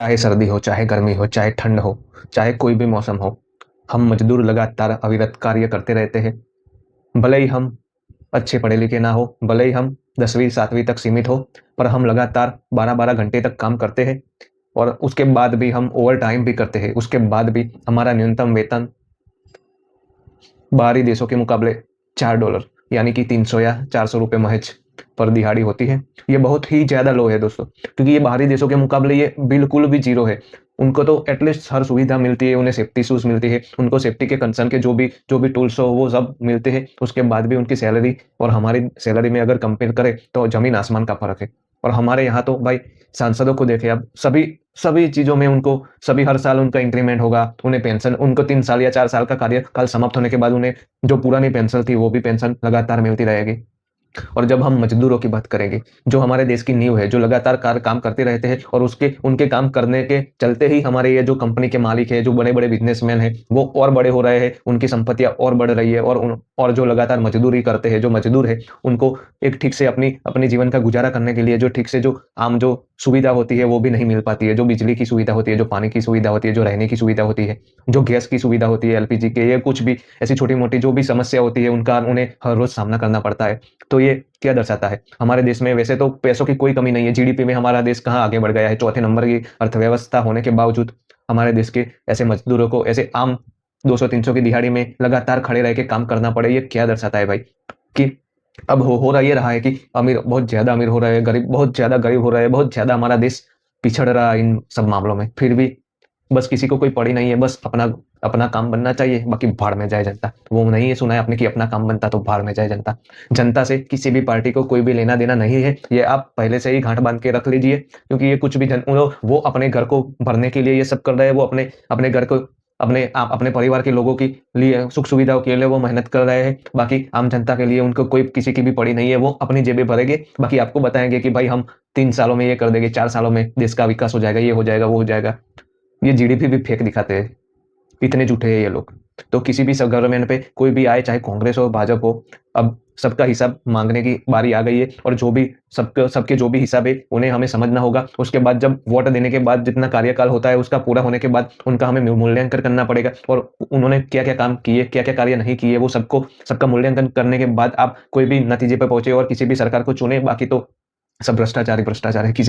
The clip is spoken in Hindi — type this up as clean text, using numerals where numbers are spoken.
चाहे सर्दी हो, चाहे गर्मी हो, चाहे ठंड हो, चाहे कोई भी मौसम हो, हम मजदूर लगातार अविरत कार्य करते रहते हैं। भले ही हम अच्छे पढ़े-लिखे ना हो, भले ही हम 10वीं 7वीं तक सीमित हो, पर हम लगातार 12-12 घंटे तक काम करते हैं और उसके बाद भी हम ओवरटाइम भी करते हैं। उसके बाद भी हमारा न्यूनतम वेतन बाहरी देशों के मुकाबले $4 यानी कि 300 या ₹400 महज पर दिहाड़ी होती है। ये बहुत ही ज़्यादा लो है दोस्तों, क्योंकि ये बाहरी देशों के मुकाबले ये बिल्कुल भी ज़ीरो है। उनको तो एटलीस्ट हर सुविधा मिलती है, उन्हें सेफ्टी शूज़ मिलती है, उनको सेफ्टी के कंसर्न के जो भी टूल्स हो वो सब मिलते हैं। उसके बाद भी उनकी सैलरी और हमारी सैलरी में अगर कंपेयर करें तो ज़मीन-आसमान का फ़र्क है। और हमारे यहाँ तो भाई सांसदों को देखें आप, सभी सभी चीज़ों में उनको सभी हर साल उनका इंक्रीमेंट होगा, उन्हें पेंशन उनको 3 साल या 4 साल का कार्यकाल समाप्त होने के बाद उन्हें जो पुरानी पेंशन थी, वो भी पेंशन लगातार मिलती रहेगी। और जब हम मज़दूरों की बात करेंगे, जो हमारे देश की नींव है, जो लगातार काम करते रहते हैं और उसके उनके काम करने के चलते ही हमारे ये जो कंपनी के मालिक हैं, जो बड़े-बड़े बिज़नेसमैन हैं, वो और बड़े हो रहे हैं, उनकी संपत्तियाँ और बढ़ रही है और जो लगातार मज़दूरी करते हैं, जो मज़दूर हैं, उनको एक ठीक से अपनी अपने जीवन का गुज़ारा करने के लिए जो ठीक से जो आम जो सुविधा होती है, वो भी नहीं मिल पाती है। जो बिजली की सुविधा होती है, जो पानी की सुविधा होती है, जो रहने की सुविधा होती है, जो गैस की सुविधा होती है, एलपीजी के, ये कुछ भी ऐसी छोटी-मोटी जो भी समस्या होती है, उनका उन्हें हर रोज़ सामना करना पड़ता है। तो ये क्या दर्शाता है? हमारे देश में वैसे तो पैसों की कोई कमी नहीं है, जीडीपी में हमारा देश कहाँ आगे बढ़ गया है, चौथे नंबर की अर्थव्यवस्था होने के बावजूद हमारे देश के ऐसे मज़दूरों को ऐसे आम 200-300 की दिहाड़ी में लगातार खड़े रह के काम करना पड़े, ये क्या दर्शाता है भाई? कि अब हो ये रहा है कि अमीर बहुत ज़्यादा अमीर हो रहे हैं, गरीब बहुत ज़्यादा गरीब हो रहे हैं, बहुत ज़्यादा हमारा देश पिछड़ रहा है इन सब मामलों में। फिर भी बस किसी को कोई पड़ी नहीं है, बस अपना अपना काम बनना चाहिए, बाकी भाड़ में जाए जनता। वो नहीं है सुना है आपने कि अपना काम बनता तो भाड़ में जाए जनता। जनता से किसी भी पार्टी को कोई भी लेना-देना नहीं है, ये आप पहले से ही गाँठ बाँध के रख लीजिए, क्योंकि ये कुछ भी वो अपने घर को भरने के लिए ये सब कर रहे हैं, वो अपने अपने घर को अपने परिवार के लोगों के लिए सुख-सुविधाओं के लिए वो मेहनत कर रहे हैं, बाकी आम जनता के लिए उनको कोई किसी की भी पड़ी नहीं है, वो अपनी जेबें भरेंगे, बाकी आपको बताएँगे कि भाई हम 3 सालों में ये कर देंगे, 4 सालों में देश का विकास हो जाएगा, ये हो जाएगा, वो हो जाएगा। ये जीडीपी भी फेक दिखाते हैं, इतने झूठे हैं ये लोग। तो किसी भी गवर्नमेंट पे कोई भी आए, चाहे कांग्रेस हो, भाजपा हो, अब सबका हिसाब माँगने की बारी आ गई है और जो भी सबके जो भी हिसाब है, उन्हें हमें समझना होगा। उसके बाद जब वोट देने के बाद जितना कार्यकाल होता है, उसका पूरा होने के बाद उनका हमें मूल्यांकन करना पड़ेगा और उन्होंने क्या-क्या काम किए, क्या-क्या कार्य नहीं किए, वो सबका मूल्यांकन करने के बाद आप कोई भी नतीजे पे पहुँचे और किसी भी सरकार को चुनें, बाकी तो सब भ्रष्टाचार ही भ्रष्टाचार है। किसी